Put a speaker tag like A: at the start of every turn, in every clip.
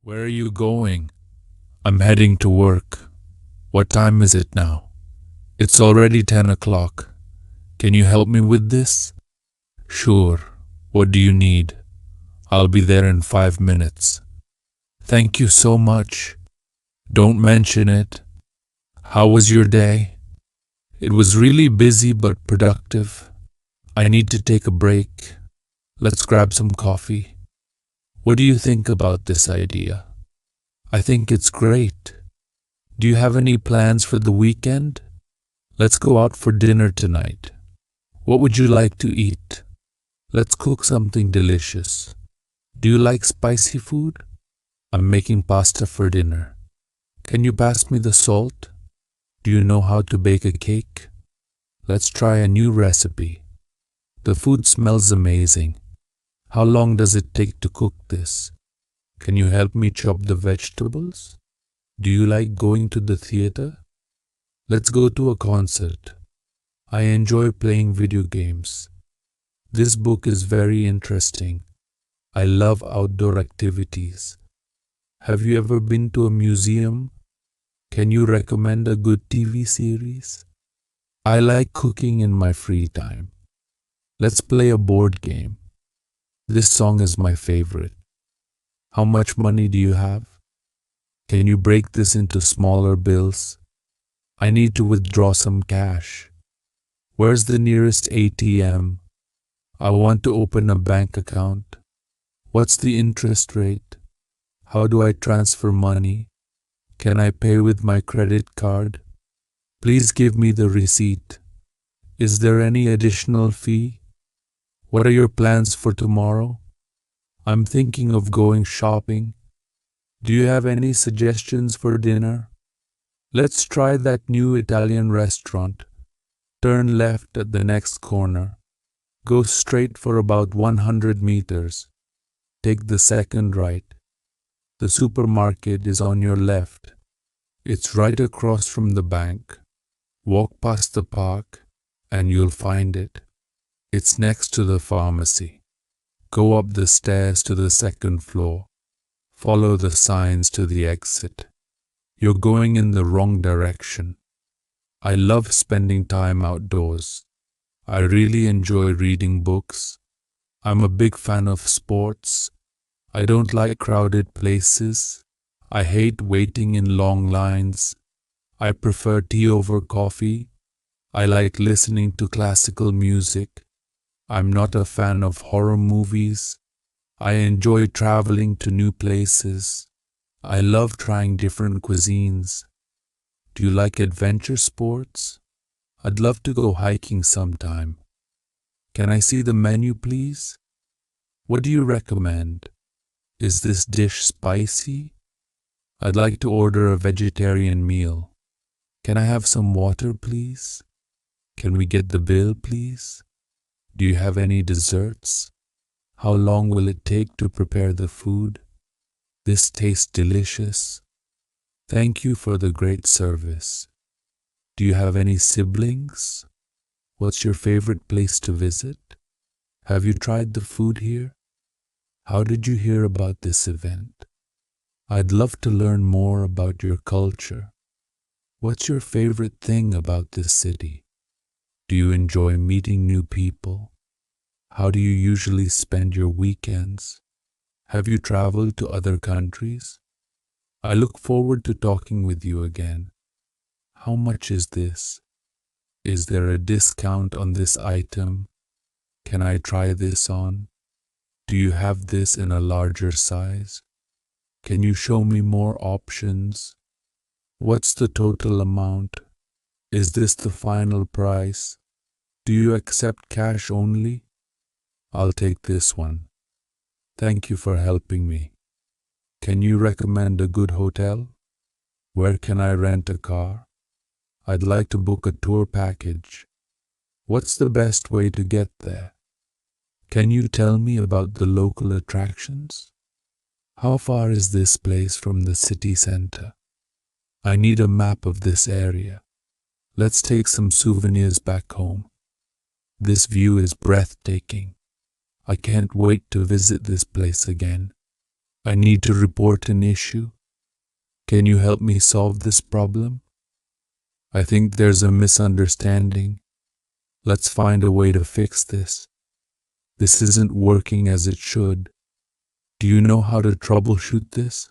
A: Where are you going? I'm heading to work. What time is it now? It's already 10 o'clock. Can you help me with this? Sure. What do you need? I'll be there in 5 minutes. Thank you so much. Don't mention it. How was your day? It was really busy but productive. I need to take a break. Let's grab some coffee. What do you think about this idea? I think it's great. Do you have any plans for the weekend? Let's go out for dinner tonight. What would you like to eat? Let's cook something delicious. Do you like spicy food? I'm making pasta for dinner. Can you pass me the salt? Do you know how to bake a cake? Let's try a new recipe. The food smells amazing. How long does it take to cook this? Can you help me chop the vegetables? Do you like going to the theater? Let's go to a concert. I enjoy playing video games. This book is very interesting. I love outdoor activities. Have you ever been to a museum? Can you recommend a good TV series? I like cooking in my free time. Let's play a board game. This song is my favorite. How much money do you have? Can you break this into smaller bills? I need to withdraw some cash. Where's the nearest ATM? I want to open a bank account. What's the interest rate? How do I transfer money? Can I pay with my credit card? Please give me the receipt. Is there any additional fee? What are your plans for tomorrow? I'm thinking of going shopping. Do you have any suggestions for dinner? Let's try that new Italian restaurant. Turn left at the next corner. Go straight for about 100 meters. Take the second right. The supermarket is on your left. It's right across from the bank. Walk past the park and you'll find it. It's next to the pharmacy. Go up the stairs to the second floor. Follow the signs to the exit. You're going in the wrong direction. I love spending time outdoors. I really enjoy reading books. I'm a big fan of sports. I don't like crowded places. I hate waiting in long lines. I prefer tea over coffee. I like listening to classical music. I'm not a fan of horror movies. I enjoy traveling to new places. I love trying different cuisines. Do you like adventure sports? I'd love to go hiking sometime. Can I see the menu, please? What do you recommend? Is this dish spicy? I'd like to order a vegetarian meal. Can I have some water, please? Can we get the bill, please? Do you have any desserts? How long will it take to prepare the food? This tastes delicious. Thank you for the great service. Do you have any siblings? What's your favorite place to visit? Have you tried the food here? How did you hear about this event? I'd love to learn more about your culture. What's your favorite thing about this city? Do you enjoy meeting new people? How do you usually spend your weekends? Have you traveled to other countries? I look forward to talking with you again. How much is this? Is there a discount on this item? Can I try this on? Do you have this in a larger size? Can you show me more options? What's the total amount? Is this the final price? Do you accept cash only? I'll take this one. Thank you for helping me. Can you recommend a good hotel? Where can I rent a car? I'd like to book a tour package. What's the best way to get there? Can you tell me about the local attractions? How far is this place from the city center? I need a map of this area. Let's take some souvenirs back home. This view is breathtaking. I can't wait to visit this place again. I need to report an issue. Can you help me solve this problem? I think there's a misunderstanding. Let's find a way to fix this. This isn't working as it should. Do you know how to troubleshoot this?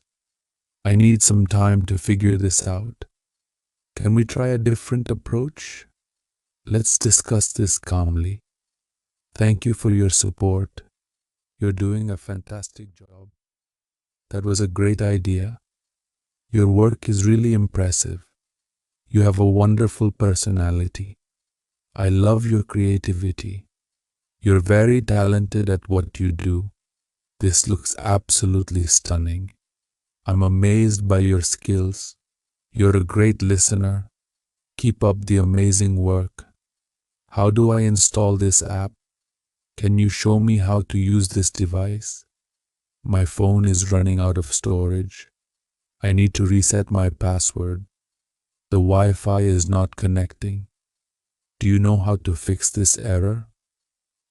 A: I need some time to figure this out. Can we try a different approach? Let's discuss this calmly. Thank you for your support. You're doing a fantastic job. That was a great idea. Your work is really impressive. You have a wonderful personality. I love your creativity. You're very talented at what you do. This looks absolutely stunning. I'm amazed by your skills. You're a great listener. Keep up the amazing work. How do I install this app? Can you show me how to use this device? My phone is running out of storage. I need to reset my password. The Wi-Fi is not connecting. Do you know how to fix this error?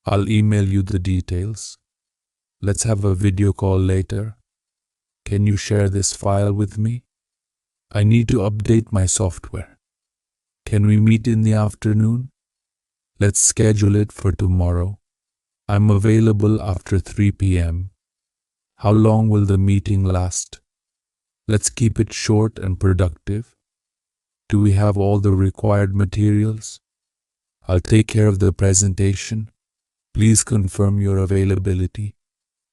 A: I'll email you the details. Let's have a video call later. Can you share this file with me? I need to update my software. Can we meet in the afternoon? Let's schedule it for tomorrow. I'm available after 3 p.m. How long will the meeting last? Let's keep it short and productive. Do we have all the required materials? I'll take care of the presentation. Please confirm your availability.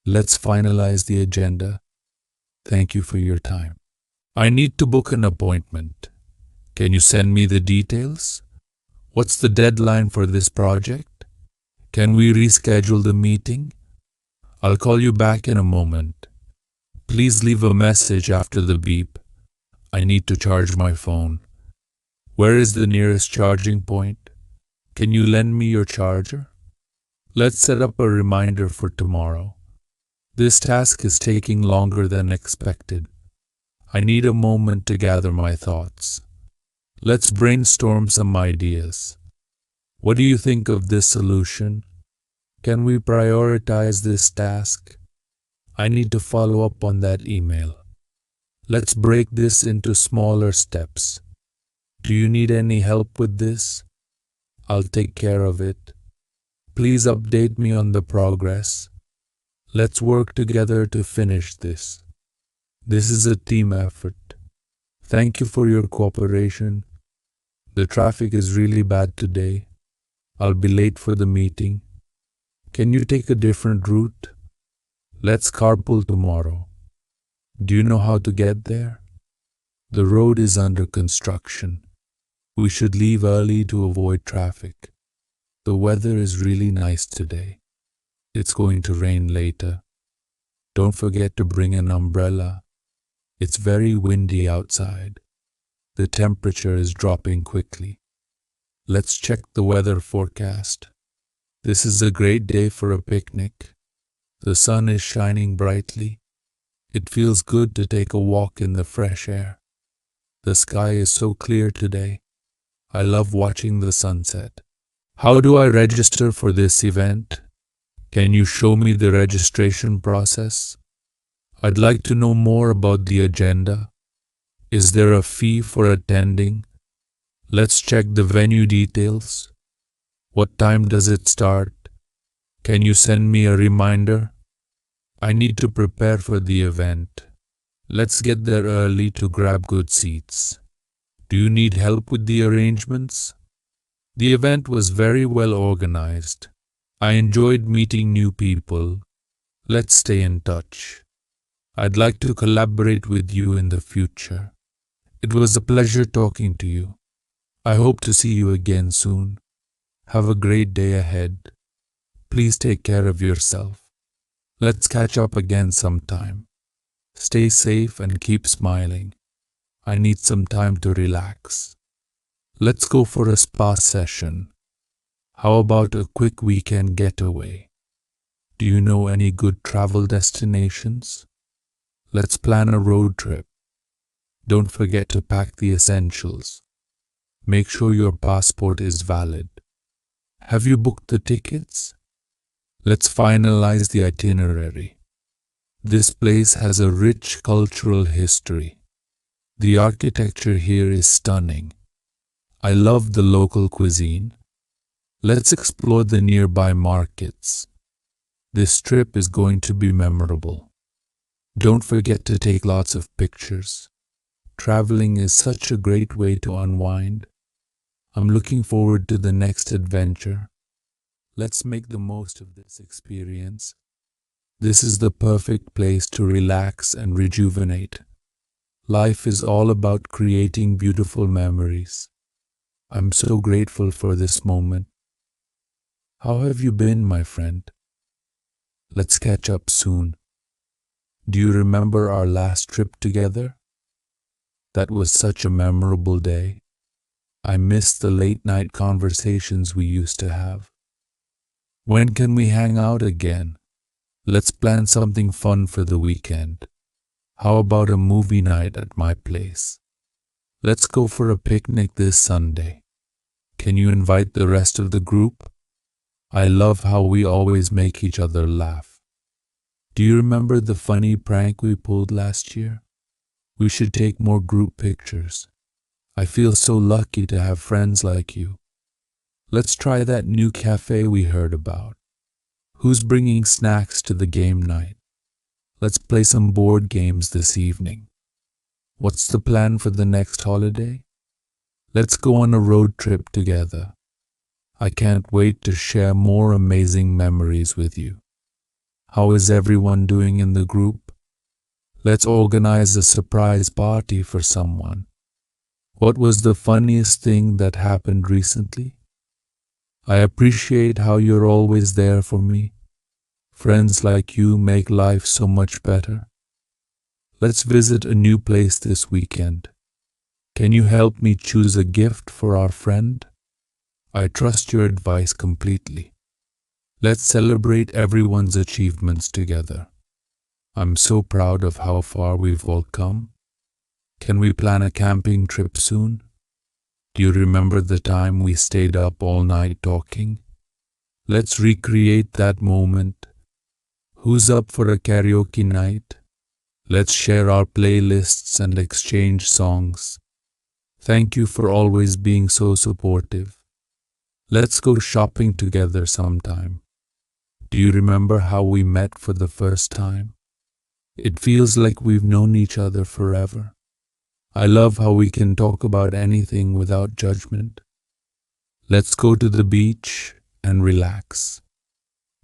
A: Let's finalize the agenda. Thank you for your time. I need to book an appointment. Can you send me the details? What's the deadline for this project? Can we reschedule the meeting? I'll call you back in a moment. Please leave a message after the beep. I need to charge my phone. Where is the nearest charging point? Can you lend me your charger? Let's set up a reminder for tomorrow. This task is taking longer than expected. I need a moment to gather my thoughts. Let's brainstorm some ideas. What do you think of this solution? Can we prioritize this task? I need to follow up on that email. Let's break this into smaller steps. Do you need any help with this? I'll take care of it. Please update me on the progress. Let's work together to finish this. This is a team effort. Thank you for your cooperation. The traffic is really bad today. I'll be late for the meeting. Can you take a different route? Let's carpool tomorrow. Do you know how to get there? The road is under construction. We should leave early to avoid traffic. The weather is really nice today. It's going to rain later. Don't forget to bring an umbrella. It's very windy outside. The temperature is dropping quickly. Let's check the weather forecast. This is a great day for a picnic. The sun is shining brightly. It feels good to take a walk in the fresh air. The sky is so clear today. I love watching the sunset. How do I register for this event? Can you show me the registration process? I'd like to know more about the agenda. Is there a fee for attending? Let's check the venue details. What time does it start? Can you send me a reminder? I need to prepare for the event. Let's get there early to grab good seats. Do you need help with the arrangements? The event was very well organized. I enjoyed meeting new people. Let's stay in touch. I'd like to collaborate with you in the future. It was a pleasure talking to you. I hope to see you again soon. Have a great day ahead. Please take care of yourself. Let's catch up again sometime. Stay safe and keep smiling. I need some time to relax. Let's go for a spa session. How about a quick weekend getaway? Do you know any good travel destinations? Let's plan a road trip. Don't forget to pack the essentials. Make sure your passport is valid. Have you booked the tickets? Let's finalize the itinerary. This place has a rich cultural history. The architecture here is stunning. I love the local cuisine. Let's explore the nearby markets. This trip is going to be memorable. Don't forget to take lots of pictures. Traveling is such a great way to unwind. I'm looking forward to the next adventure. Let's make the most of this experience. This is the perfect place to relax and rejuvenate. Life is all about creating beautiful memories. I'm so grateful for this moment. How have you been, my friend? Let's catch up soon. Do you remember our last trip together? That was such a memorable day. I miss the late night conversations we used to have. When can we hang out again? Let's plan something fun for the weekend. How about a movie night at my place? Let's go for a picnic this Sunday. Can you invite the rest of the group? I love how we always make each other laugh. Do you remember the funny prank we pulled last year? We should take more group pictures. I feel so lucky to have friends like you. Let's try that new cafe we heard about. Who's bringing snacks to the game night? Let's play some board games this evening. What's the plan for the next holiday? Let's go on a road trip together. I can't wait to share more amazing memories with you. How is everyone doing in the group? Let's organize a surprise party for someone. What was the funniest thing that happened recently? I appreciate how you're always there for me. Friends like you make life so much better. Let's visit a new place this weekend. Can you help me choose a gift for our friend? I trust your advice completely. Let's celebrate everyone's achievements together. I'm so proud of how far we've all come. Can we plan a camping trip soon? Do you remember the time we stayed up all night talking? Let's recreate that moment. Who's up for a karaoke night? Let's share our playlists and exchange songs. Thank you for always being so supportive. Let's go shopping together sometime. Do you remember how we met for the first time? It feels like we've known each other forever. I love how we can talk about anything without judgment. Let's go to the beach and relax.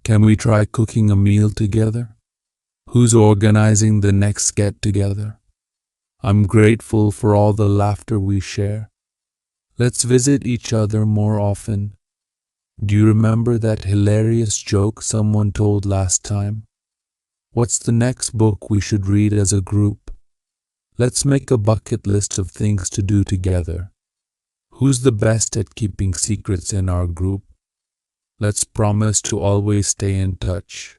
A: Can we try cooking a meal together? Who's organizing the next get-together? I'm grateful for all the laughter we share. Let's visit each other more often. Do you remember that hilarious joke someone told last time? What's the next book we should read as a group? Let's make a bucket list of things to do together. Who's the best at keeping secrets in our group? Let's promise to always stay in touch.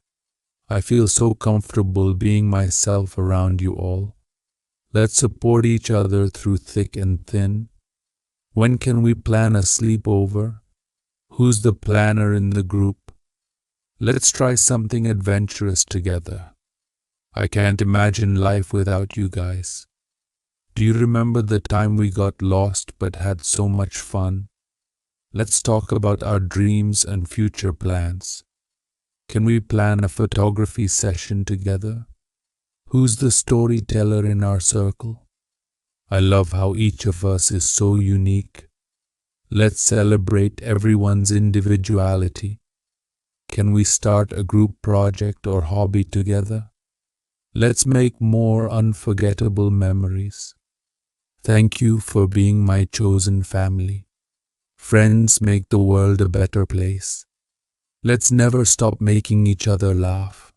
A: I feel so comfortable being myself around you all. Let's support each other through thick and thin. When can we plan a sleepover? Who's the planner in the group? Let's try something adventurous together. I can't imagine life without you guys. Do you remember the time we got lost but had so much fun? Let's talk about our dreams and future plans. Can we plan a photography session together? Who's the storyteller in our circle? I love how each of us is so unique. Let's celebrate everyone's individuality. Can we start a group project or hobby together? Let's make more unforgettable memories. Thank you for being my chosen family. Friends make the world a better place. Let's never stop making each other laugh.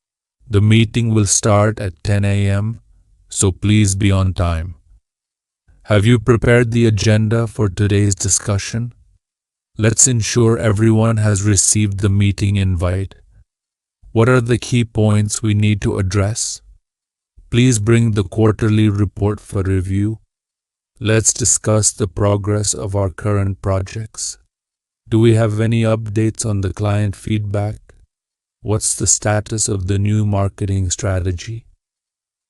A: The meeting will start at 10 a.m., so please be on time. Have you prepared the agenda for today's discussion? Let's ensure everyone has received the meeting invite. What are the key points we need to address? Please bring the quarterly report for review. Let's discuss the progress of our current projects. Do we have any updates on the client feedback? What's the status of the new marketing strategy?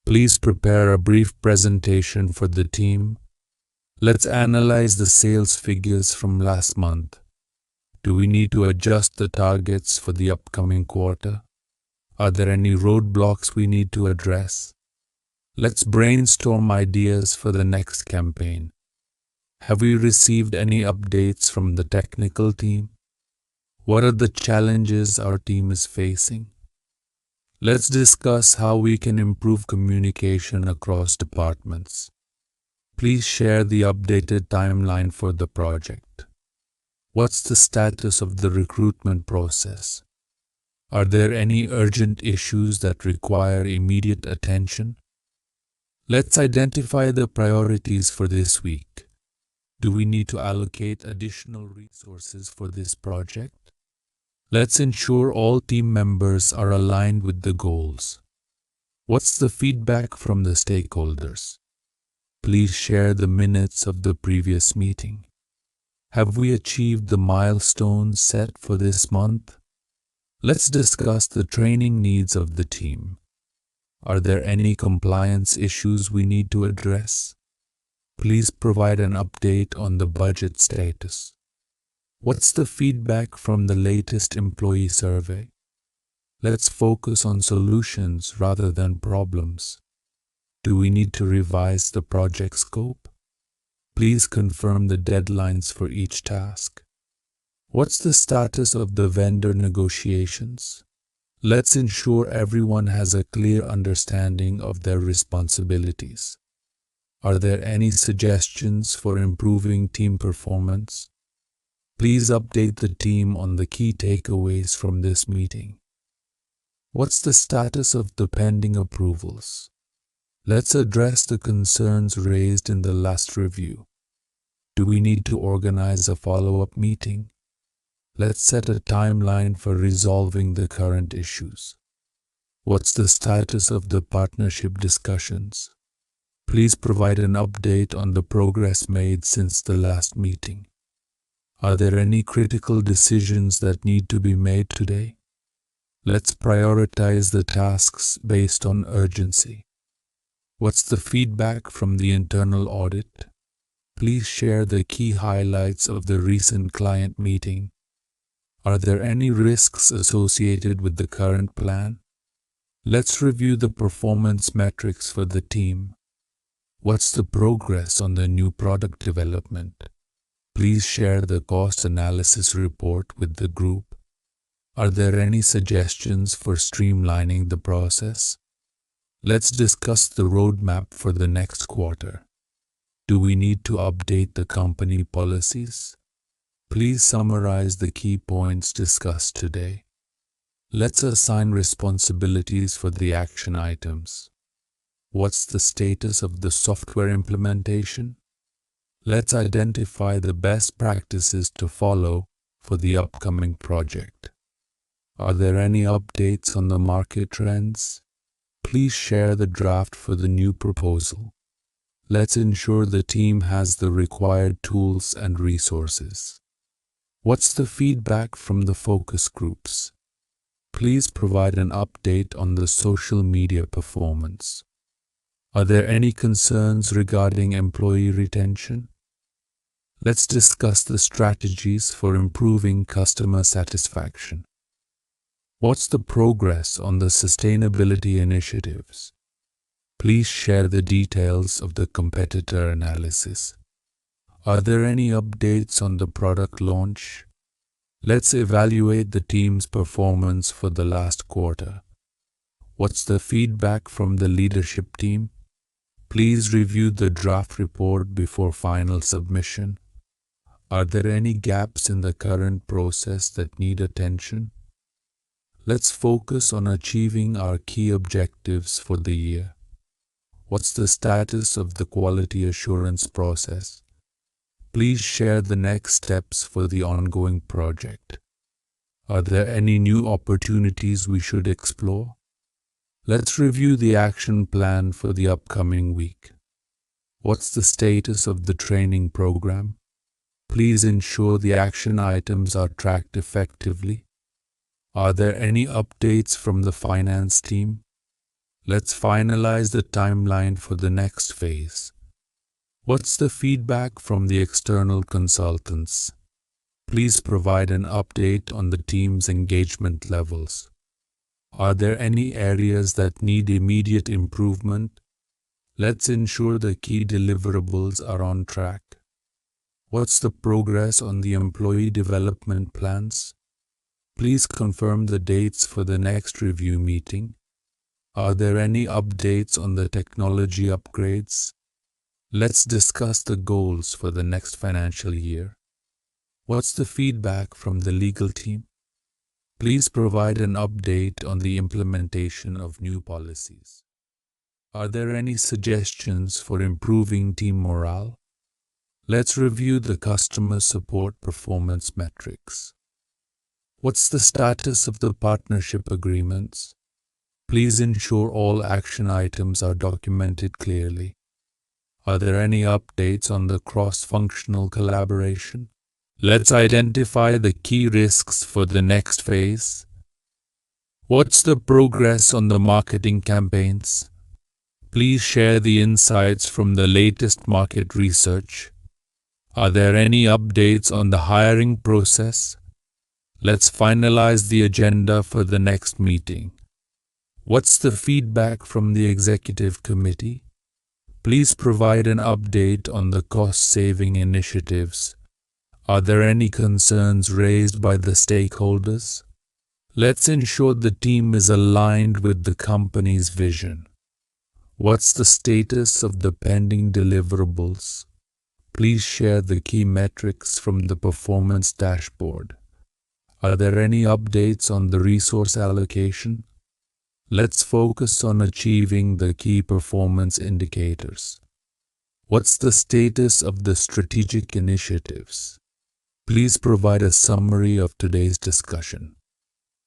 A: Please prepare a brief presentation for the team. Let's analyze the sales figures from last month. Do we need to adjust the targets for the upcoming quarter? Are there any roadblocks we need to address? Let's brainstorm ideas for the next campaign. Have we received any updates from the technical team? What are the challenges our team is facing? Let's discuss how we can improve communication across departments. Please share the updated timeline for the project. What's the status of the recruitment process? Are there any urgent issues that require immediate attention? Let's identify the priorities for this week. Do we need to allocate additional resources for this project? Let's ensure all team members are aligned with the goals. What's the feedback from the stakeholders? Please share the minutes of the previous meeting. Have we achieved the milestones set for this month? Let's discuss the training needs of the team. Are there any compliance issues we need to address? Please provide an update on the budget status. What's the feedback from the latest employee survey? Let's focus on solutions rather than problems. Do we need to revise the project scope? Please confirm the deadlines for each task. What's the status of the vendor negotiations? Let's ensure everyone has a clear understanding of their responsibilities. Are there any suggestions for improving team performance? Please update the team on the key takeaways from this meeting. What's the status of the pending approvals? Let's address the concerns raised in the last review. Do we need to organize a follow-up meeting? Let's set a timeline for resolving the current issues. What's the status of the partnership discussions? Please provide an update on the progress made since the last meeting. Are there any critical decisions that need to be made today? Let's prioritize the tasks based on urgency. What's the feedback from the internal audit? Please share the key highlights of the recent client meeting. Are there any risks associated with the current plan? Let's review the performance metrics for the team. What's the progress on the new product development? Please share the cost analysis report with the group. Are there any suggestions for streamlining the process? Let's discuss the roadmap for the next quarter. Do we need to update the company policies? Please summarize the key points discussed today. Let's assign responsibilities for the action items. What's the status of the software implementation? Let's identify the best practices to follow for the upcoming project. Are there any updates on the market trends? Please share the draft for the new proposal. Let's ensure the team has the required tools and resources. What's the feedback from the focus groups? Please provide an update on the social media performance. Are there any concerns regarding employee retention? Let's discuss the strategies for improving customer satisfaction. What's the progress on the sustainability initiatives? Please share the details of the competitor analysis. Are there any updates on the product launch? Let's evaluate the team's performance for the last quarter. What's the feedback from the leadership team? Please review the draft report before final submission. Are there any gaps in the current process that need attention? Let's focus on achieving our key objectives for the year. What's the status of the quality assurance process? Please share the next steps for the ongoing project. Are there any new opportunities we should explore? Let's review the action plan for the upcoming week. What's the status of the training program? Please ensure the action items are tracked effectively. Are there any updates from the finance team? Let's finalize the timeline for the next phase. What's the feedback from the external consultants? Please provide an update on the team's engagement levels. Are there any areas that need immediate improvement? Let's ensure the key deliverables are on track. What's the progress on the employee development plans? Please confirm the dates for the next review meeting. Are there any updates on the technology upgrades? Let's discuss the goals for the next financial year. What's the feedback from the legal team? Please provide an update on the implementation of new policies. Are there any suggestions for improving team morale? Let's review the customer support performance metrics. What's the status of the partnership agreements? Please ensure all action items are documented clearly. Are there any updates on the cross-functional collaboration? Let's identify the key risks for the next phase. What's the progress on the marketing campaigns? Please share the insights from the latest market research. Are there any updates on the hiring process? Let's finalize the agenda for the next meeting. What's the feedback from the executive committee? Please provide an update on the cost-saving initiatives. Are there any concerns raised by the stakeholders? Let's ensure the team is aligned with the company's vision. What's the status of the pending deliverables? Please share the key metrics from the performance dashboard. Are there any updates on the resource allocation? Let's focus on achieving the key performance indicators. What's the status of the strategic initiatives? Please provide a summary of today's discussion.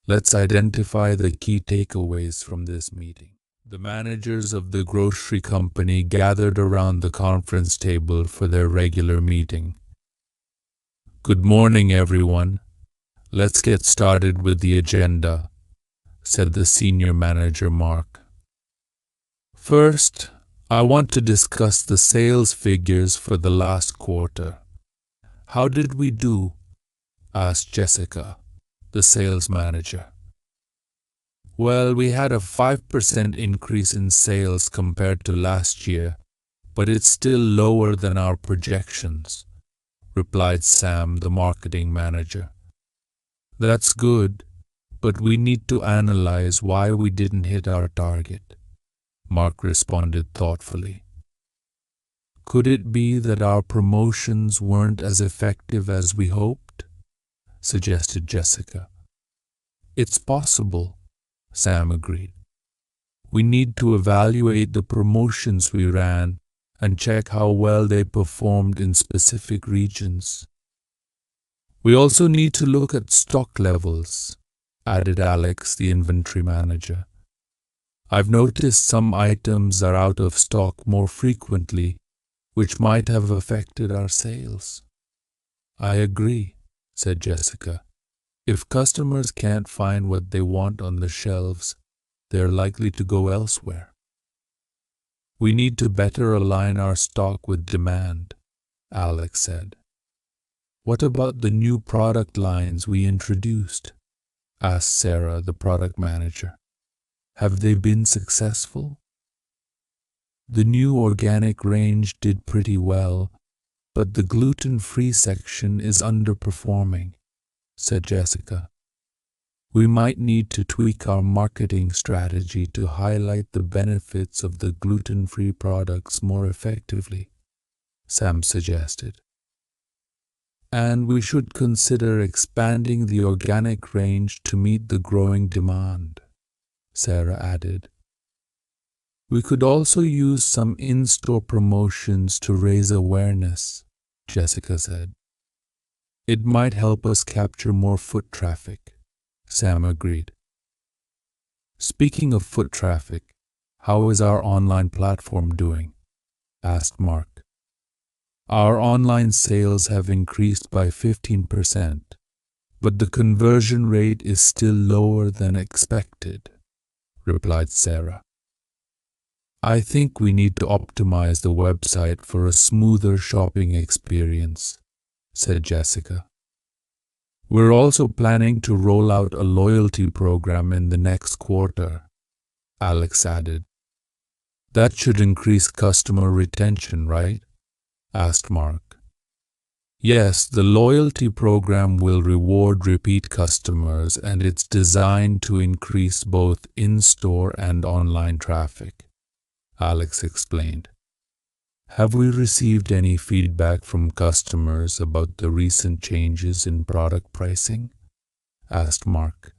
A: Let's identify the key takeaways from this meeting. The managers of the grocery company gathered around the conference table for their regular meeting. Good morning, everyone. Let's get started with the agenda, said the senior manager, Mark. First, I want to discuss the sales figures for the last quarter. How did we do? Asked Jessica, the sales manager. Well, we had a 5% increase in sales compared to last year, but it's still lower than our projections, replied Sam, the marketing manager. That's good, but we need to analyze why we didn't hit our target, Mark responded thoughtfully. Could it be that our promotions weren't as effective as we hoped? Suggested Jessica. It's possible, Sam agreed. We need to evaluate the promotions we ran and check how well they performed in specific regions. We also need to look at stock levels, added Alex, the inventory manager. I've noticed some items are out of stock more frequently, which might have affected our sales. I agree, said Jessica. If customers can't find what they want on the shelves, they're likely to go elsewhere. We need to better align our stock with demand, Alex said. What about the new product lines we introduced? Asked Sarah, the product manager. Have they been successful? The new organic range did pretty well, but the gluten-free section is underperforming, said Jessica. We might need to tweak our marketing strategy to highlight the benefits of the gluten-free products more effectively, Sam suggested. And we should consider expanding the organic range to meet the growing demand, Sarah added. We could also use some in-store promotions to raise awareness, Jessica said. It might help us capture more foot traffic, Sam agreed. Speaking of foot traffic, how is our online platform doing? Asked Mark. Our online sales have increased by 15%, but the conversion rate is still lower than expected, replied Sarah. I think we need to optimize the website for a smoother shopping experience, said Jessica. We're also planning to roll out a loyalty program in the next quarter, Alex added. That should increase customer retention, right? Asked Mark. Yes, the loyalty program will reward repeat customers and it's designed to increase both in-store and online traffic, Alex explained. Have we received any feedback from customers about the recent changes in product pricing? Asked Mark.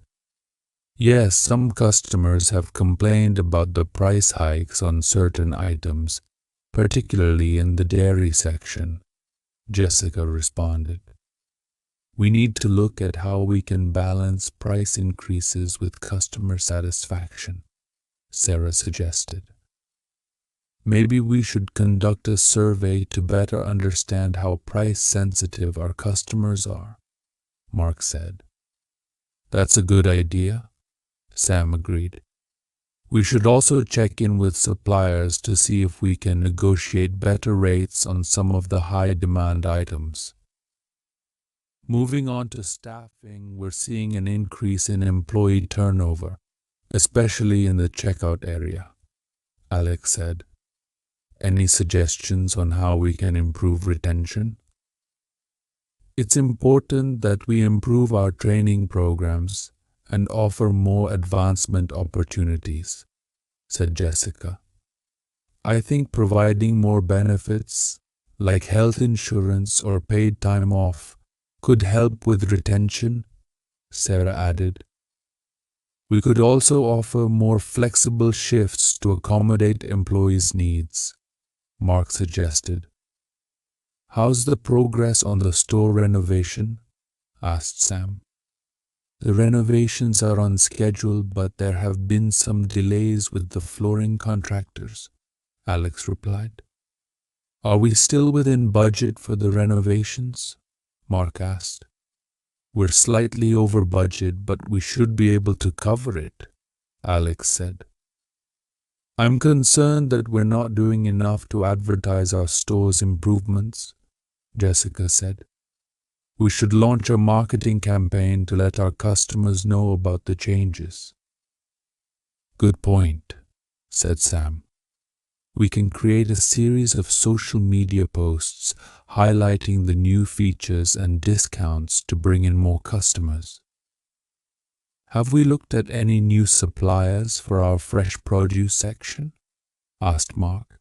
A: Yes, some customers have complained about the price hikes on certain items, particularly in the dairy section, Jessica responded. We need to look at how we can balance price increases with customer satisfaction, Sarah suggested. Maybe we should conduct a survey to better understand how price-sensitive our customers are, Mark said. That's a good idea, Sam agreed. We should also check in with suppliers to see if we can negotiate better rates on some of the high-demand items. Moving on to staffing, we're seeing an increase in employee turnover, especially in the checkout area, Alex said. Any suggestions on how we can improve retention? It's important that we improve our training programs and offer more advancement opportunities, said Jessica. I think providing more benefits, like health insurance or paid time off, could help with retention, Sarah added. We could also offer more flexible shifts to accommodate employees' needs, Mark suggested. How's the progress on the store renovation? Asked Sam. The renovations are on schedule, but there have been some delays with the flooring contractors, Alex replied. Are we still within budget for the renovations? Mark asked. We're slightly over budget, but we should be able to cover it, Alex said. I'm concerned that we're not doing enough to advertise our store's improvements, Jessica said. We should launch a marketing campaign to let our customers know about the changes. Good point, said Sam. We can create a series of social media posts highlighting the new features and discounts to bring in more customers. Have we looked at any new suppliers for our fresh produce section? Asked Mark.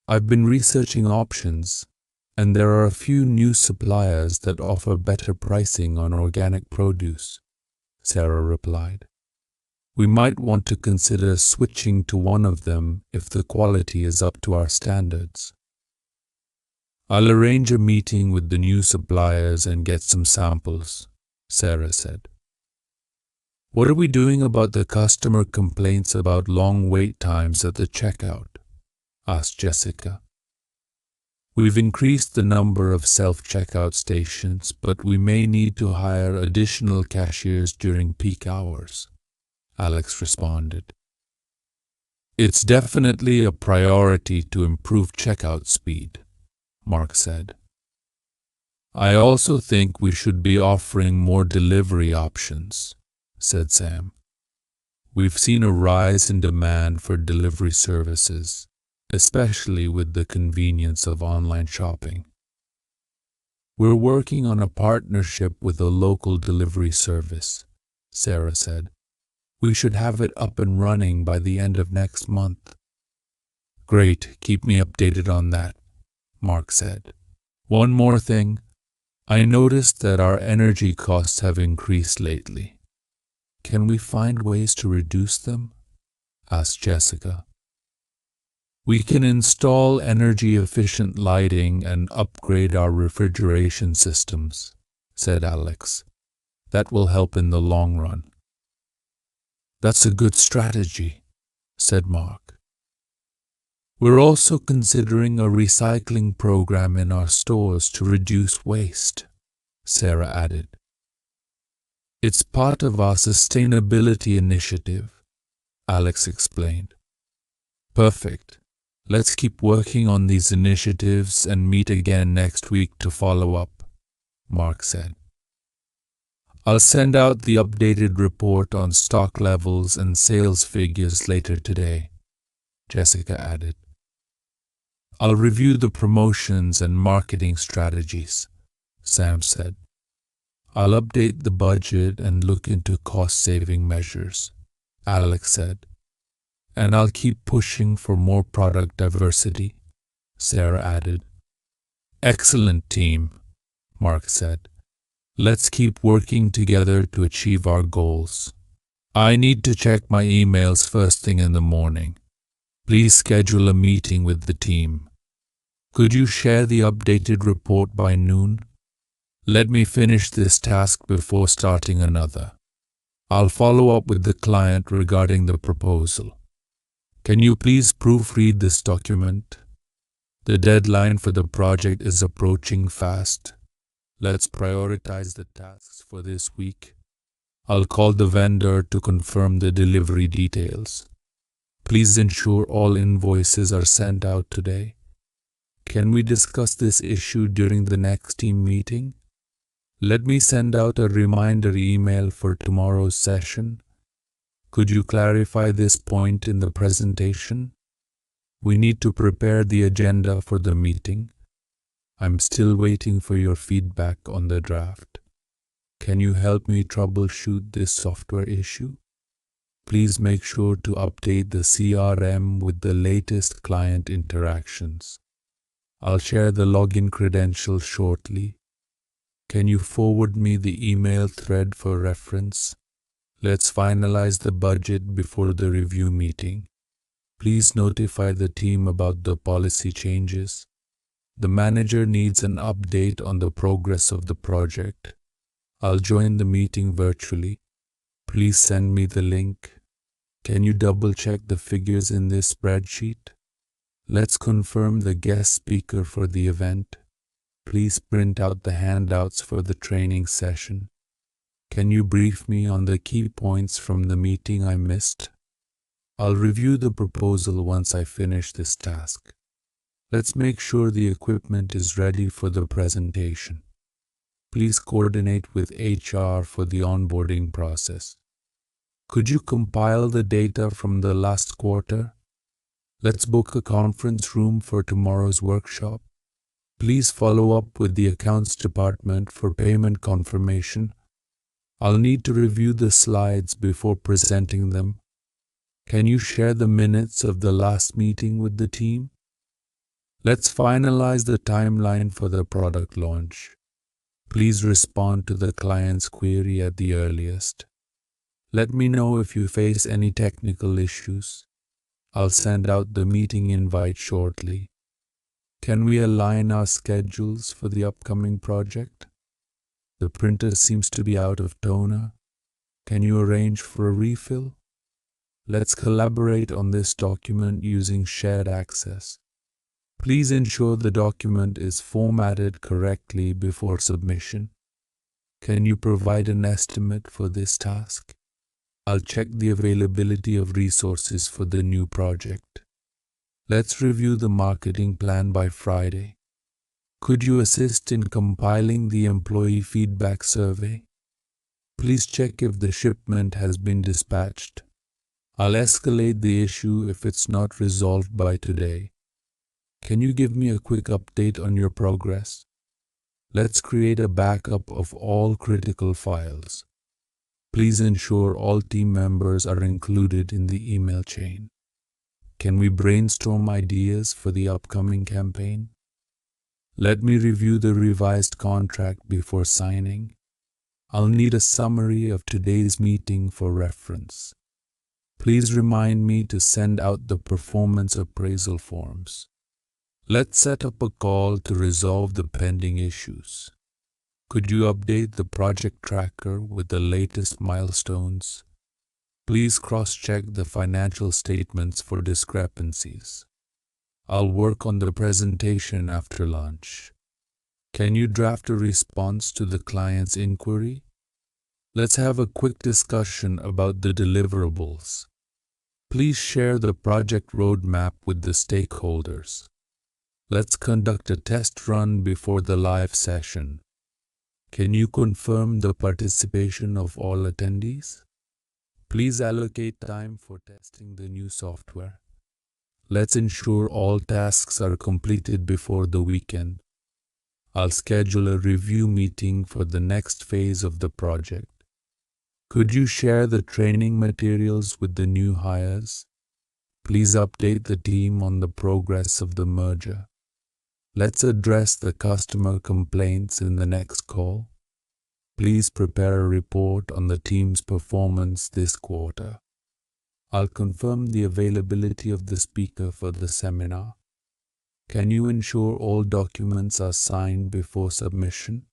A: I've been researching options, and there are a few new suppliers that offer better pricing on organic produce, Sarah replied. We might want to consider switching to one of them if the quality is up to our standards. I'll arrange a meeting with the new suppliers and get some samples, Sarah said. What are we doing about the customer complaints about long wait times at the checkout? Asked Jessica. We've increased the number of self-checkout stations, but we may need to hire additional cashiers during peak hours, Alex responded. It's definitely a priority to improve checkout speed, Mark said. I also think we should be offering more delivery options, said Sam. We've seen a rise in demand for delivery services, especially with the convenience of online shopping. We're working on a partnership with a local delivery service, Sarah said. We should have it up and running by the end of next month. Great, keep me updated on that, Mark said. One more thing. I noticed that our energy costs have increased lately. Can we find ways to reduce them? Asked Jessica. We can install energy-efficient lighting and upgrade our refrigeration systems, said Alex. That will help in the long run. That's a good strategy, said Mark. We're also considering a recycling program in our stores to reduce waste, Sarah added. It's part of our sustainability initiative, Alex explained. Perfect. Let's keep working on these initiatives and meet again next week to follow up, Mark said. I'll send out the updated report on stock levels and sales figures later today, Jessica added. I'll review the promotions and marketing strategies, Sam said. I'll update the budget and look into cost-saving measures, Alex said. And I'll keep pushing for more product diversity, Sarah added. Excellent team, Mark said. Let's keep working together to achieve our goals. I need to check my emails first thing in the morning. Please schedule a meeting with the team. Could you share the updated report by noon? Let me finish this task before starting another. I'll follow up with the client regarding the proposal. Can you please proofread this document? The deadline for the project is approaching fast. Let's prioritize the tasks for this week. I'll call the vendor to confirm the delivery details. Please ensure all invoices are sent out today. Can we discuss this issue during the next team meeting? Let me send out a reminder email for tomorrow's session. Could you clarify this point in the presentation? We need to prepare the agenda for the meeting. I'm still waiting for your feedback on the draft. Can you help me troubleshoot this software issue? Please make sure to update the CRM with the latest client interactions. I'll share the login credentials shortly. Can you forward me the email thread for reference? Let's finalize the budget before the review meeting. Please notify the team about the policy changes. The manager needs an update on the progress of the project. I'll join the meeting virtually. Please send me the link. Can you double-check the figures in this spreadsheet? Let's confirm the guest speaker for the event. Please print out the handouts for the training session. Can you brief me on the key points from the meeting I missed? I'll review the proposal once I finish this task. Let's make sure the equipment is ready for the presentation. Please coordinate with HR for the onboarding process. Could you compile the data from the last quarter? Let's book a conference room for tomorrow's workshop. Please follow up with the accounts department for payment confirmation. I'll need to review the slides before presenting them. Can you share the minutes of the last meeting with the team? Let's finalize the timeline for the product launch. Please respond to the client's query at the earliest. Let me know if you face any technical issues. I'll send out the meeting invite shortly. Can we align our schedules for the upcoming project? The printer seems to be out of toner. Can you arrange for a refill? Let's collaborate on this document using shared access. Please ensure the document is formatted correctly before submission. Can you provide an estimate for this task? I'll check the availability of resources for the new project. Let's review the marketing plan by Friday. Could you assist in compiling the employee feedback survey? Please check if the shipment has been dispatched. I'll escalate the issue if it's not resolved by today. Can you give me a quick update on your progress? Let's create a backup of all critical files. Please ensure all team members are included in the email chain. Can we brainstorm ideas for the upcoming campaign? Let me review the revised contract before signing. I'll need a summary of today's meeting for reference. Please remind me to send out the performance appraisal forms. Let's set up a call to resolve the pending issues. Could you update the project tracker with the latest milestones? Please cross-check the financial statements for discrepancies. I'll work on the presentation after lunch. Can you draft a response to the client's inquiry? Let's have a quick discussion about the deliverables. Please share the project roadmap with the stakeholders. Let's conduct a test run before the live session. Can you confirm the participation of all attendees? Please allocate time for testing the new software. Let's ensure all tasks are completed before the weekend. I'll schedule a review meeting for the next phase of the project. Could you share the training materials with the new hires? Please update the team on the progress of the merger. Let's address the customer complaints in the next call. Please prepare a report on the team's performance this quarter. I'll confirm the availability of the speaker for the seminar. Can you ensure all documents are signed before submission?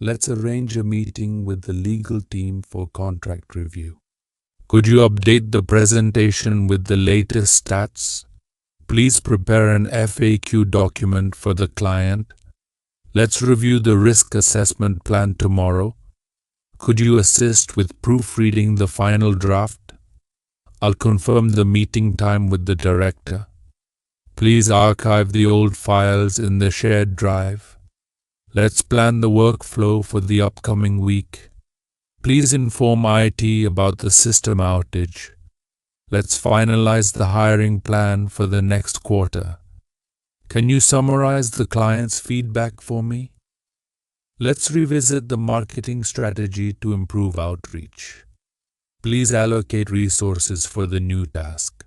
A: Let's arrange a meeting with the legal team for contract review. Could you update the presentation with the latest stats? Please prepare an FAQ document for the client. Let's review the risk assessment plan tomorrow. Could you assist with proofreading the final draft? I'll confirm the meeting time with the director. Please archive the old files in the shared drive. Let's plan the workflow for the upcoming week. Please inform IT about the system outage. Let's finalize the hiring plan for the next quarter. Can you summarize the client's feedback for me? Let's revisit the marketing strategy to improve outreach. Please allocate resources for the new task.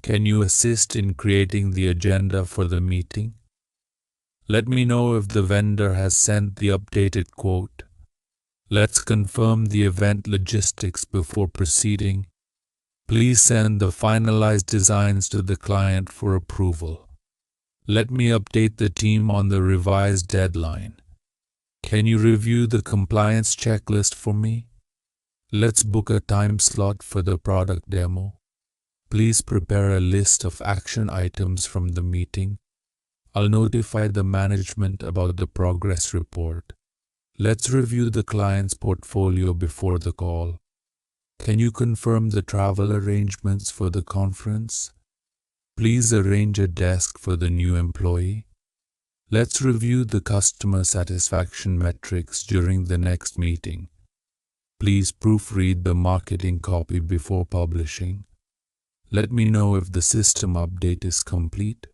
A: Can you assist in creating the agenda for the meeting? Let me know if the vendor has sent the updated quote. Let's confirm the event logistics before proceeding. Please send the finalized designs to the client for approval. Let me update the team on the revised deadline. Can you review the compliance checklist for me? Let's book a time slot for the product demo. Please prepare a list of action items from the meeting. I'll notify the management about the progress report. Let's review the client's portfolio before the call. Can you confirm the travel arrangements for the conference? Please arrange a desk for the new employee. Let's review the customer satisfaction metrics during the next meeting. Please proofread the marketing copy before publishing. Let me know if the system update is complete.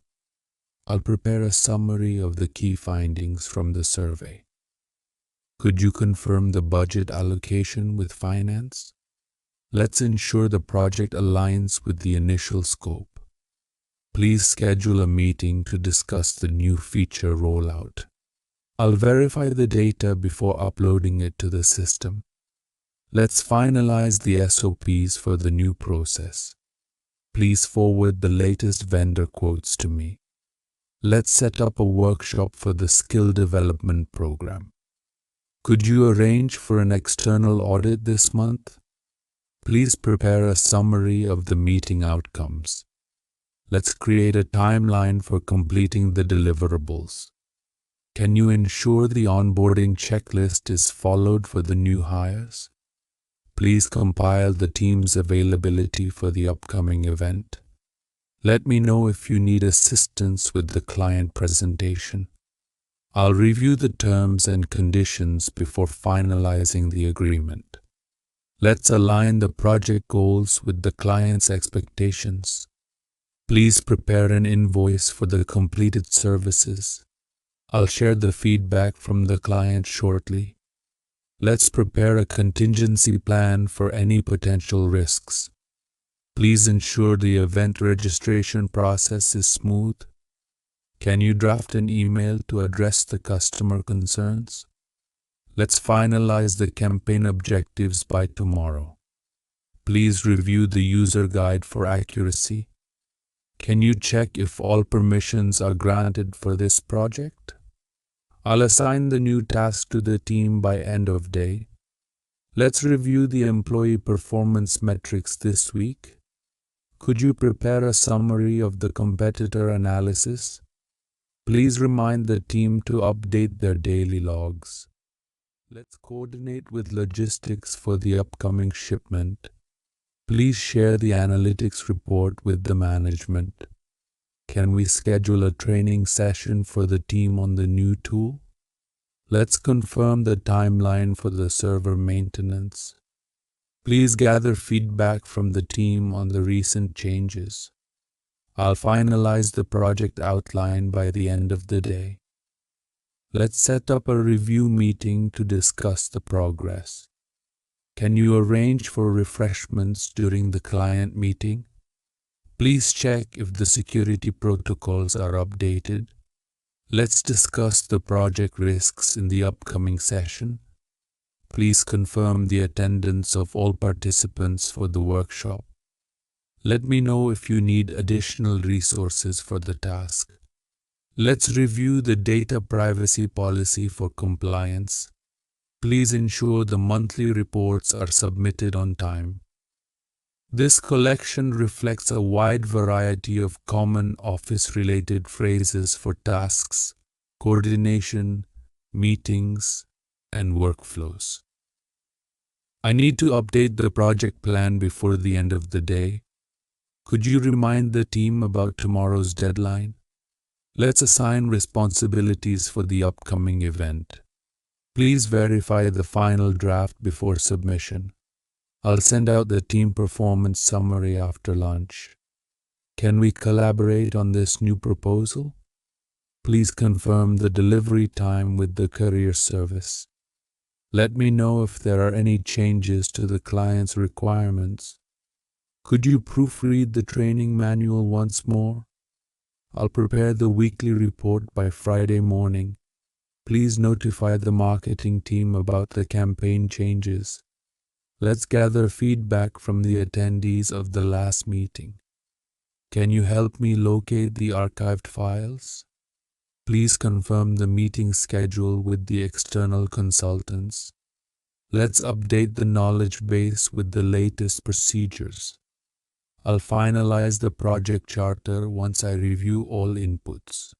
A: I'll prepare a summary of the key findings from the survey. Could you confirm the budget allocation with finance? Let's ensure the project aligns with the initial scope. Please schedule a meeting to discuss the new feature rollout. I'll verify the data before uploading it to the system. Let's finalize the SOPs for the new process. Please forward the latest vendor quotes to me. Let's set up a workshop for the skill development program. Could you arrange for an external audit this month? Please prepare a summary of the meeting outcomes. Let's create a timeline for completing the deliverables. Can you ensure the onboarding checklist is followed for the new hires? Please compile the team's availability for the upcoming event. Let me know if you need assistance with the client presentation. I'll review the terms and conditions before finalizing the agreement. Let's align the project goals with the client's expectations. Please prepare an invoice for the completed services. I'll share the feedback from the client shortly. Let's prepare a contingency plan for any potential risks. Please ensure the event registration process is smooth. Can you draft an email to address the customer concerns? Let's finalize the campaign objectives by tomorrow. Please review the user guide for accuracy. Can you check if all permissions are granted for this project? I'll assign the new task to the team by end of day. Let's review the employee performance metrics this week. Could you prepare a summary of the competitor analysis? Please remind the team to update their daily logs. Let's coordinate with logistics for the upcoming shipment. Please share the analytics report with the management. Can we schedule a training session for the team on the new tool? Let's confirm the timeline for the server maintenance. Please gather feedback from the team on the recent changes. I'll finalize the project outline by the end of the day. Let's set up a review meeting to discuss the progress. Can you arrange for refreshments during the client meeting? Please check if the security protocols are updated. Let's discuss the project risks in the upcoming session. Please confirm the attendance of all participants for the workshop. Let me know if you need additional resources for the task. Let's review the data privacy policy for compliance. Please ensure the monthly reports are submitted on time. This collection reflects a wide variety of common office-related phrases for tasks, coordination, meetings, and workflows. I need to update the project plan before the end of the day. Could you remind the team about tomorrow's deadline? Let's assign responsibilities for the upcoming event. Please verify the final draft before submission. I'll send out the team performance summary after lunch. Can we collaborate on this new proposal? Please confirm the delivery time with the courier service. Let me know if there are any changes to the client's requirements. Could you proofread the training manual once more? I'll prepare the weekly report by Friday morning. Please notify the marketing team about the campaign changes. Let's gather feedback from the attendees of the last meeting. Can you help me locate the archived files? Please confirm the meeting schedule with the external consultants. Let's update the knowledge base with the latest procedures. I'll finalize the project charter once I review all inputs.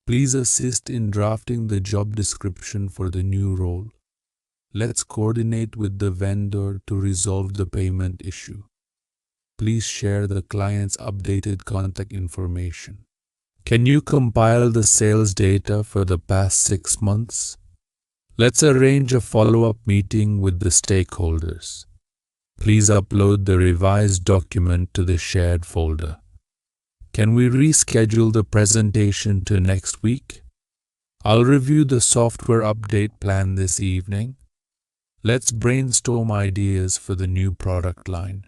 A: Please assist in drafting the job description for the new role. Let's coordinate with the vendor to resolve the payment issue. Please share the client's updated contact information. Can you compile the sales data for the past 6 months? Let's arrange a follow-up meeting with the stakeholders. Please upload the revised document to the shared folder. Can we reschedule the presentation to next week? I'll review the software update plan this evening. Let's brainstorm ideas for the new product line.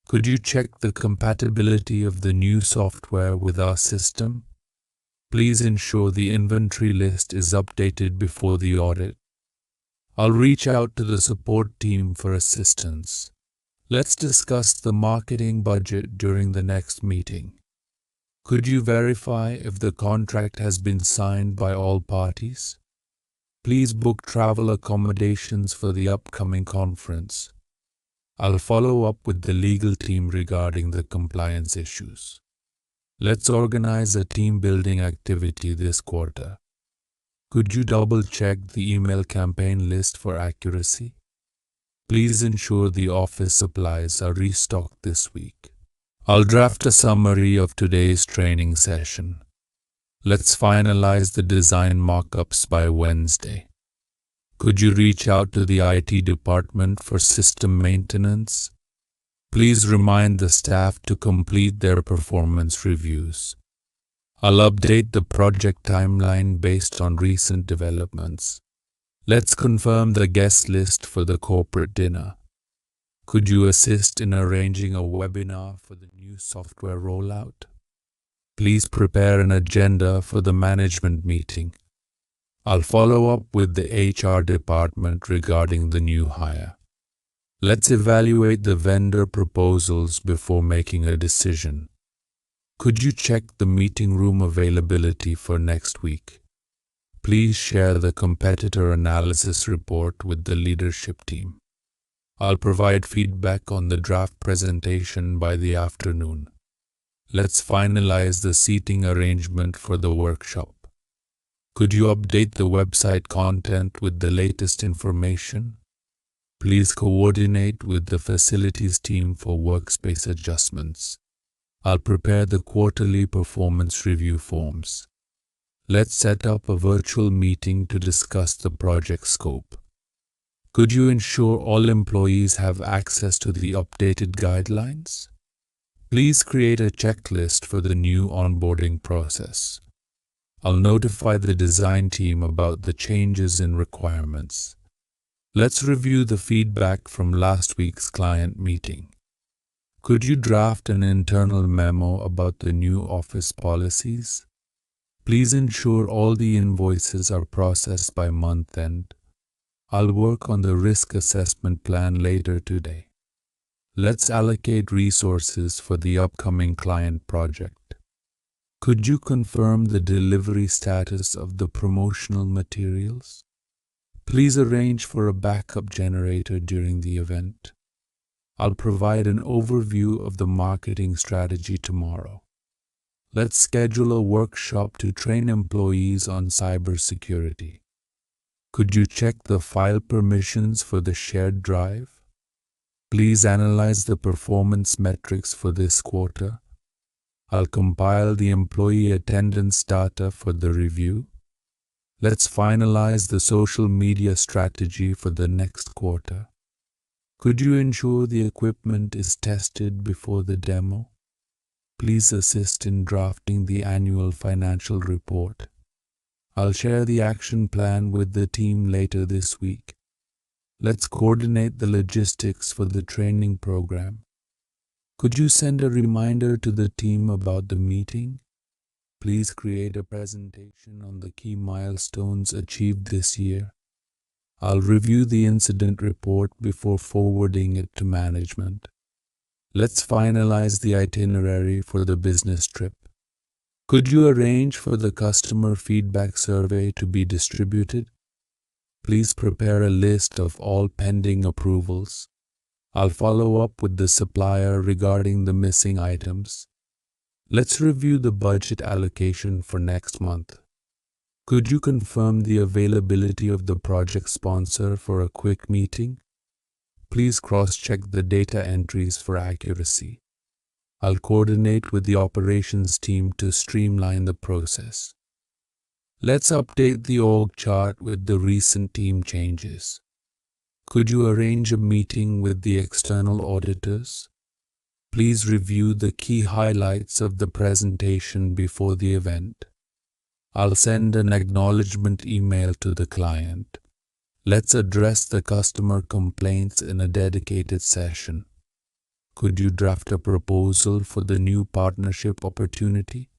A: Could you check the compatibility of the new software with our system? Please ensure the inventory list is updated before the audit. I'll reach out to the support team for assistance. Let's discuss the marketing budget during the next meeting. Could you verify if the contract has been signed by all parties? Please book travel accommodations for the upcoming conference. I'll follow up with the legal team regarding the compliance issues. Let's organize a team building activity this quarter. Could you double-check the email campaign list for accuracy? Please ensure the office supplies are restocked this week. I'll draft a summary of today's training session. Let's finalize the design mock-ups by Wednesday. Could you reach out to the IT department for system maintenance? Please remind the staff to complete their performance reviews. I'll update the project timeline based on recent developments. Let's confirm the guest list for the corporate dinner. Could you assist in arranging a webinar for the new software rollout? Please prepare an agenda for the management meeting. I'll follow up with the HR department regarding the new hire. Let's evaluate the vendor proposals before making a decision. Could you check the meeting room availability for next week? Please share the competitor analysis report with the leadership team. I'll provide feedback on the draft presentation by the afternoon. Let's finalize the seating arrangement for the workshop. Could you update the website content with the latest information? Please coordinate with the facilities team for workspace adjustments. I'll prepare the quarterly performance review forms. Let's set up a virtual meeting to discuss the project scope. Could you ensure all employees have access to the updated guidelines? Please create a checklist for the new onboarding process. I'll notify the design team about the changes in requirements. Let's review the feedback from last week's client meeting. Could you draft an internal memo about the new office policies? Please ensure all the invoices are processed by month end. I'll work on the risk assessment plan later today. Let's allocate resources for the upcoming client project. Could you confirm the delivery status of the promotional materials? Please arrange for a backup generator during the event. I'll provide an overview of the marketing strategy tomorrow. Let's schedule a workshop to train employees on cybersecurity. Could you check the file permissions for the shared drive? Please analyze the performance metrics for this quarter. I'll compile the employee attendance data for the review. Let's finalize the social media strategy for the next quarter. Could you ensure the equipment is tested before the demo? Please assist in drafting the annual financial report. I'll share the action plan with the team later this week. Let's coordinate the logistics for the training program. Could you send a reminder to the team about the meeting? Please create a presentation on the key milestones achieved this year. I'll review the incident report before forwarding it to management. Let's finalize the itinerary for the business trip. Could you arrange for the customer feedback survey to be distributed? Please prepare a list of all pending approvals. I'll follow up with the supplier regarding the missing items. Let's review the budget allocation for next month. Could you confirm the availability of the project sponsor for a quick meeting? Please cross-check the data entries for accuracy. I'll coordinate with the operations team to streamline the process. Let's update the org chart with the recent team changes. Could you arrange a meeting with the external auditors? Please review the key highlights of the presentation before the event. I'll send an acknowledgement email to the client. Let's address the customer complaints in a dedicated session. Could you draft a proposal for the new partnership opportunity?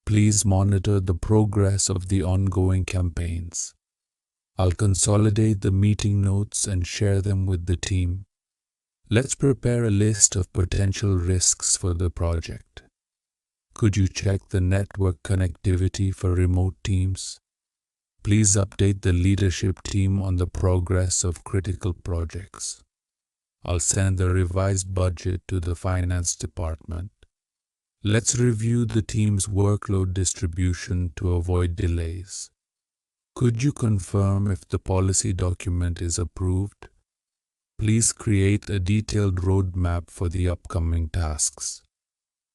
A: Please monitor the progress of the ongoing campaigns. I'll consolidate the meeting notes and share them with the team. Let's prepare a list of potential risks for the project. Could you check the network connectivity for remote teams? Please update the leadership team on the progress of critical projects. I'll send the revised budget to the finance department. Let's review the team's workload distribution to avoid delays. Could you confirm if the policy document is approved? Please create a detailed roadmap for the upcoming tasks.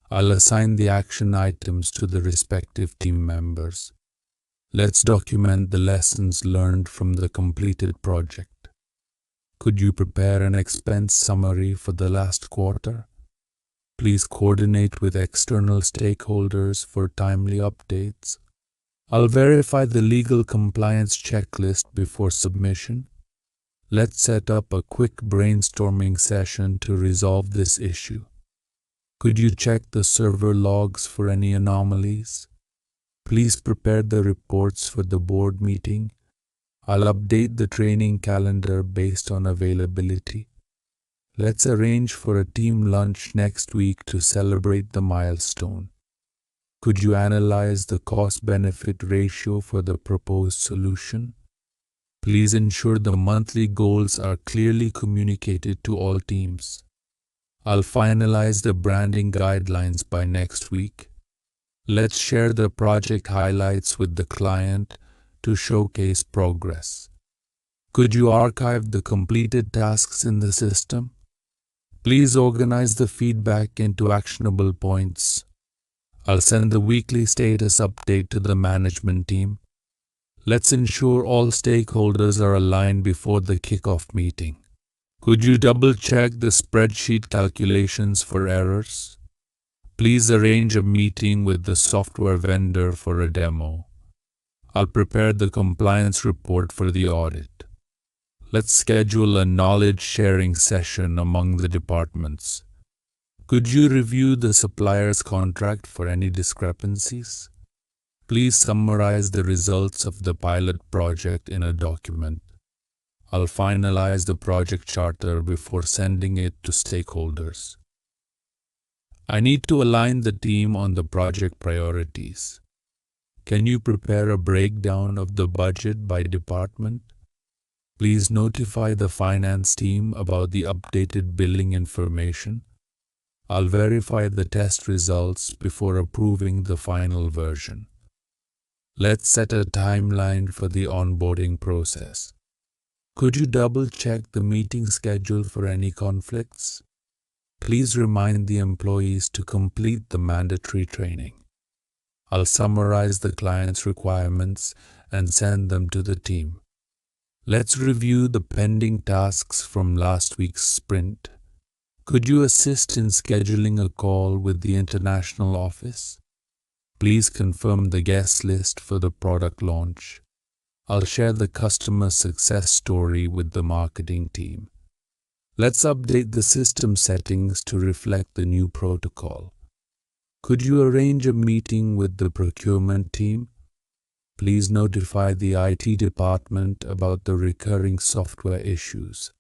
A: I'll assign the action items to the respective team members. Let's document the lessons learned from the completed project. Could you prepare an expense summary for the last quarter? Please coordinate with external stakeholders for timely updates. I'll verify the legal compliance checklist before submission. Let's set up a quick brainstorming session to resolve this issue. Could you check the server logs for any anomalies? Please prepare the reports for the board meeting. I'll update the training calendar based on availability. Let's arrange for a team lunch next week to celebrate the milestone. Could you analyze the cost-benefit ratio for the proposed solution? Please ensure the monthly goals are clearly communicated to all teams. I'll finalize the branding guidelines by next week. Let's share the project highlights with the client to showcase progress. Could you archive the completed tasks in the system? Please organize the feedback into actionable points. I'll send the weekly status update to the management team. Let's ensure all stakeholders are aligned before the kickoff meeting. Could you double-check the spreadsheet calculations for errors? Please arrange a meeting with the software vendor for a demo. I'll prepare the compliance report for the audit. Let's schedule a knowledge-sharing session among the departments. Could you review the supplier's contract for any discrepancies? Please summarize the results of the pilot project in a document. I'll finalize the project charter before sending it to stakeholders. I need to align the team on the project priorities. Can you prepare a breakdown of the budget by department? Please notify the finance team about the updated billing information. I'll verify the test results before approving the final version. Let's set a timeline for the onboarding process. Could you double-check the meeting schedule for any conflicts? Please remind the employees to complete the mandatory training. I'll summarize the client's requirements and send them to the team. Let's review the pending tasks from last week's sprint. Could you assist in scheduling a call with the international office? Please confirm the guest list for the product launch. I'll share the customer success story with the marketing team. Let's update the system settings to reflect the new protocol. Could you arrange a meeting with the procurement team? Please notify the IT department about the recurring software issues.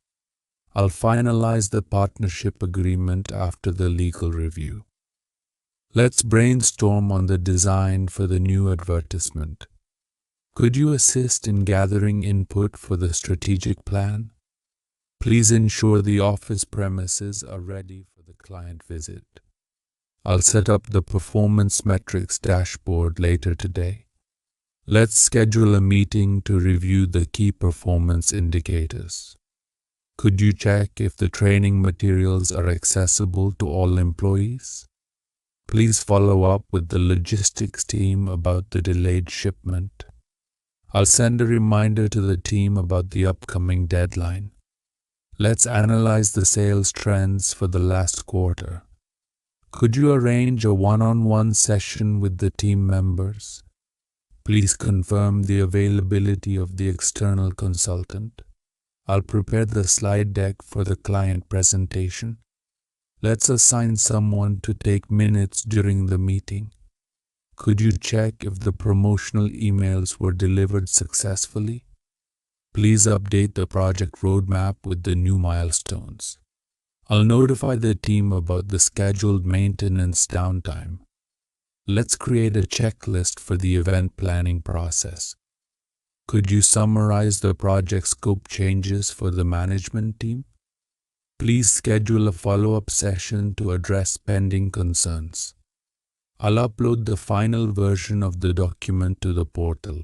A: I'll finalize the partnership agreement after the legal review. Let's brainstorm on the design for the new advertisement. Could you assist in gathering input for the strategic plan? Please ensure the office premises are ready for the client visit. I'll set up the performance metrics dashboard later today. Let's schedule a meeting to review the key performance indicators. Could you check if the training materials are accessible to all employees? Please follow up with the logistics team about the delayed shipment. I'll send a reminder to the team about the upcoming deadline. Let's analyze the sales trends for the last quarter. Could you arrange a one-on-one session with the team members? Please confirm the availability of the external consultant. I'll prepare the slide deck for the client presentation. Let's assign someone to take minutes during the meeting. Could you check if the promotional emails were delivered successfully? Please update the project roadmap with the new milestones. I'll notify the team about the scheduled maintenance downtime. Let's create a checklist for the event planning process. Could you summarize the project scope changes for the management team? Please schedule a follow-up session to address pending concerns. I'll upload the final version of the document to the portal.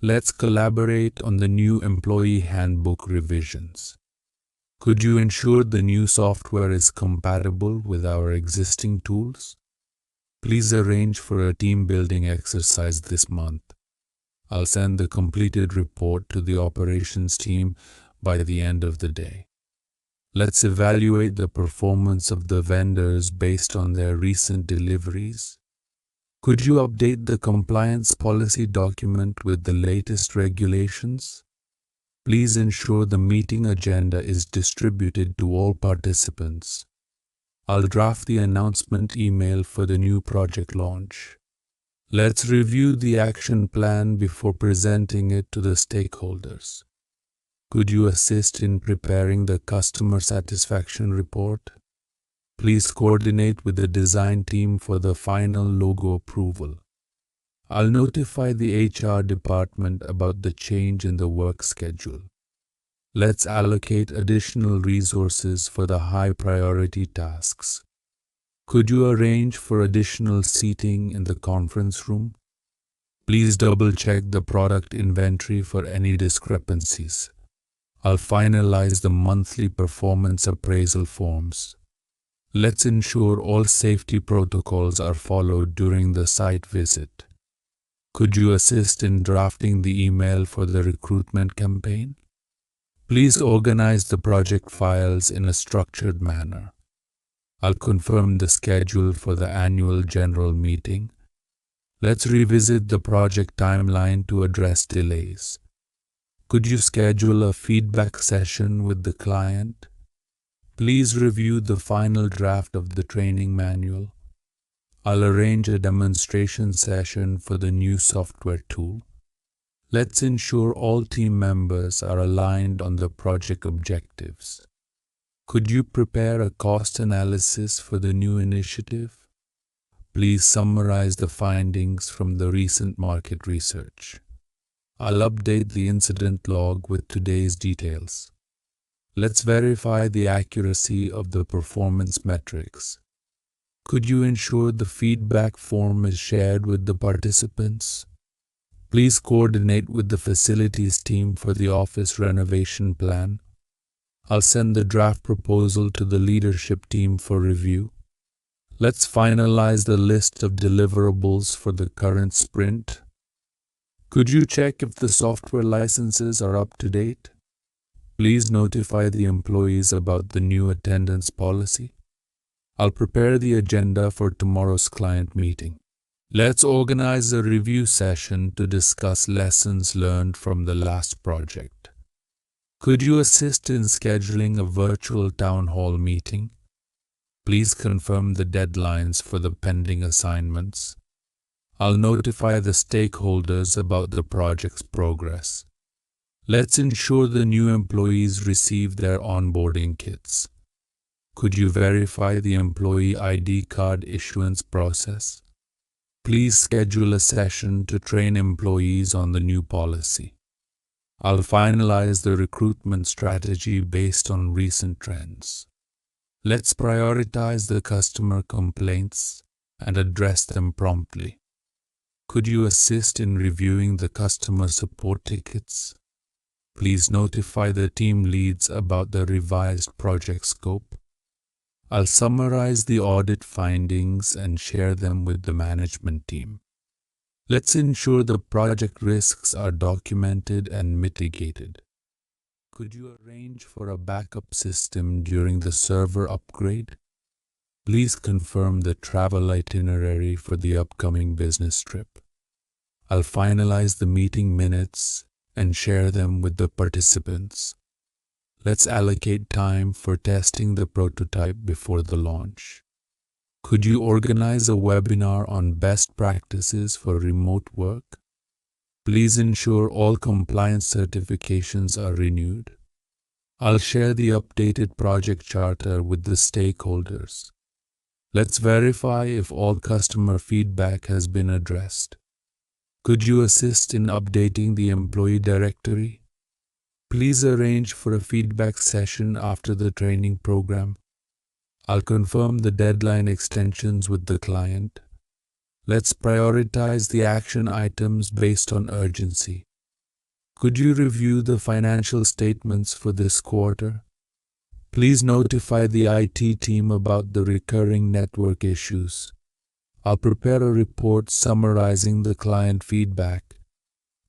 A: Let's collaborate on the new employee handbook revisions. Could you ensure the new software is compatible with our existing tools? Please arrange for a team building exercise this month. I'll send the completed report to the operations team by the end of the day. Let's evaluate the performance of the vendors based on their recent deliveries. Could you update the compliance policy document with the latest regulations? Please ensure the meeting agenda is distributed to all participants. I'll draft the announcement email for the new project launch. Let's review the action plan before presenting it to the stakeholders. Could you assist in preparing the customer satisfaction report? Please coordinate with the design team for the final logo approval. I'll notify the HR department about the change in the work schedule. Let's allocate additional resources for the high priority tasks. Could you arrange for additional seating in the conference room? Please double check the product inventory for any discrepancies. I'll finalize the monthly performance appraisal forms. Let's ensure all safety protocols are followed during the site visit. Could you assist in drafting the email for the recruitment campaign? Please organize the project files in a structured manner. I'll confirm the schedule for the annual general meeting. Let's revisit the project timeline to address delays. Could you schedule a feedback session with the client? Please review the final draft of the training manual. I'll arrange a demonstration session for the new software tool. Let's ensure all team members are aligned on the project objectives. Could you prepare a cost analysis for the new initiative? Please summarize the findings from the recent market research. I'll update the incident log with today's details. Let's verify the accuracy of the performance metrics. Could you ensure the feedback form is shared with the participants? Please coordinate with the facilities team for the office renovation plan. I'll send the draft proposal to the leadership team for review. Let's finalize the list of deliverables for the current sprint. Could you check if the software licenses are up to date? Please notify the employees about the new attendance policy. I'll prepare the agenda for tomorrow's client meeting. Let's organize a review session to discuss lessons learned from the last project. Could you assist in scheduling a virtual town hall meeting? Please confirm the deadlines for the pending assignments. I'll notify the stakeholders about the project's progress. Let's ensure the new employees receive their onboarding kits. Could you verify the employee ID card issuance process? Please schedule a session to train employees on the new policy. I'll finalize the recruitment strategy based on recent trends. Let's prioritize the customer complaints and address them promptly. Could you assist in reviewing the customer support tickets? Please notify the team leads about the revised project scope. I'll summarize the audit findings and share them with the management team. Let's ensure the project risks are documented and mitigated. Could you arrange for a backup system during the server upgrade? Please confirm the travel itinerary for the upcoming business trip. I'll finalize the meeting minutes and share them with the participants. Let's allocate time for testing the prototype before the launch. Could you organize a webinar on best practices for remote work? Please ensure all compliance certifications are renewed. I'll share the updated project charter with the stakeholders. Let's verify if all customer feedback has been addressed. Could you assist in updating the employee directory? Please arrange for a feedback session after the training program. I'll confirm the deadline extensions with the client. Let's prioritize the action items based on urgency. Could you review the financial statements for this quarter? Please notify the IT team about the recurring network issues. I'll prepare a report summarizing the client feedback.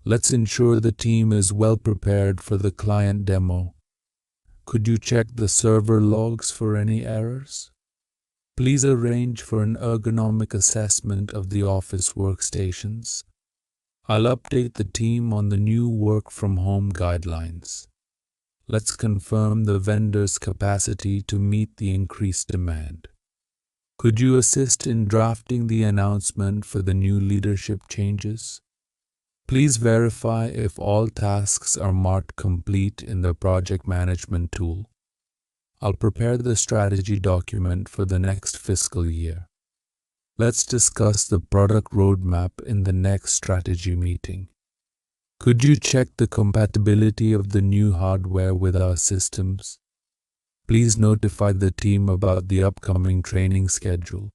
A: Let's ensure the team is well prepared for the client demo. Could you check the server logs for any errors? Please arrange for an ergonomic assessment of the office workstations. I'll update the team on the new work from home guidelines. Let's confirm the vendor's capacity to meet the increased demand. Could you assist in drafting the announcement for the new leadership changes? Please verify if all tasks are marked complete in the project management tool. I'll prepare the strategy document for the next fiscal year. Let's discuss the product roadmap in the next strategy meeting. Could you check the compatibility of the new hardware with our systems? Please notify the team about the upcoming training schedule.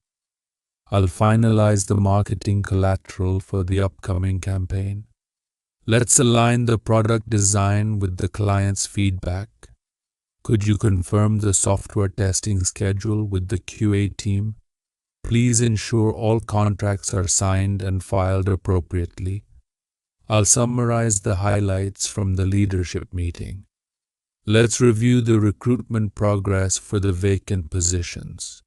A: I'll finalize the marketing collateral for the upcoming campaign. Let's align the product design with the client's feedback. Could you confirm the software testing schedule with the QA team? Please ensure all contracts are signed and filed appropriately. I'll summarize the highlights from the leadership meeting. Let's review the recruitment progress for the vacant positions.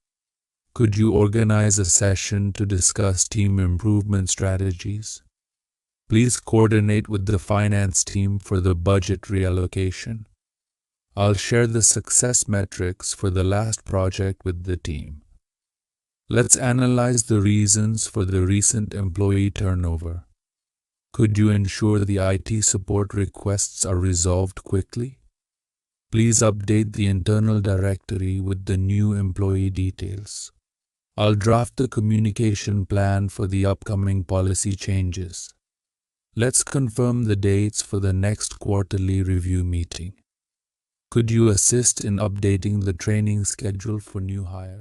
A: Could you organize a session to discuss team improvement strategies? Please coordinate with the finance team for the budget reallocation. I'll share the success metrics for the last project with the team. Let's analyze the reasons for the recent employee turnover. Could you ensure the IT support requests are resolved quickly? Please update the internal directory with the new employee details. I'll draft the communication plan for the upcoming policy changes. Let's confirm the dates for the next quarterly review meeting. Could you assist in updating the training schedule for new hires?